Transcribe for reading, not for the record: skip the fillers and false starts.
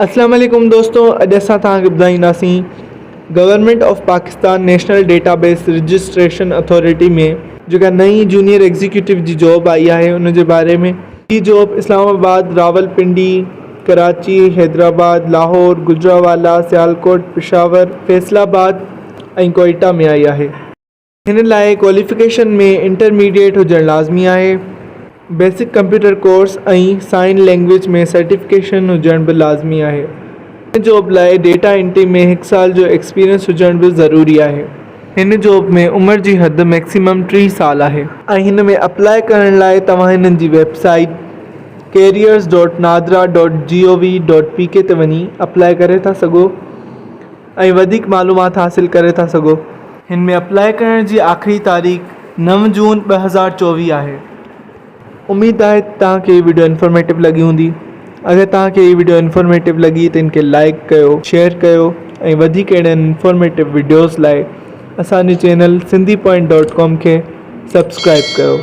अस्सलाम वालेकुम दोस्तों, अॼु असां तव्हांखे ॿुधाईंदासीं government of Pakistan national database registration authority में जेका नई जूनियर एग्जीक्यूटिव जी जॉब आई आहे उन जे बारे में। हीअ जॉब इस्लामाबाद, रावलपिंडी, कराची, हैदराबाद, लाहौर, गुजरावाला, सियालकोट, पेशावर, फैसलाबाद ऐं कोयटा में आई आहे। हिन लाइ क्वालिफिकेशन में इंटरमीडिएट हुजणु लाज़मी आहे। बेसिक कंप्यूटर कोर्स ऐं साइन लैंग्वेज में सर्टिफिकेशन हुजण बि लाज़मी आहे। हिन जॉब लाइ डेटा एंट्री में 1 साल जो एक्सपीरियंस हुजण बि ज़रूरी आहे। हिन जॉब में उमिरि जी हद मैक्सिमम 3 साल आहे ऐं हिन में अप्लाई करण लाइ तव्हां हिननि जी वेबसाइट careers.nadra.gov.pk ते वञी अप्लाई करे था सघो ऐं वधीक मालूमात हासिल करे था सघो। हिन में अप्लाई करण जी आख़िरी तारीख़ 9 जून 2024 आहे। उम्मीद आहे तव्हांखे हीअ वीडियो इंफॉर्मेटिव लगी हूंदी। अगर तव्हांखे हीअ वीडियो इंफॉर्मेटिव लगी त इनके लाइक कयो, शेयर कयो ऐं वधीक अहिड़नि इंफॉर्मेटिव वीडियोज़ लाइ असांजे चैनल sindhipoint.com खे सब्सक्राइब कयो।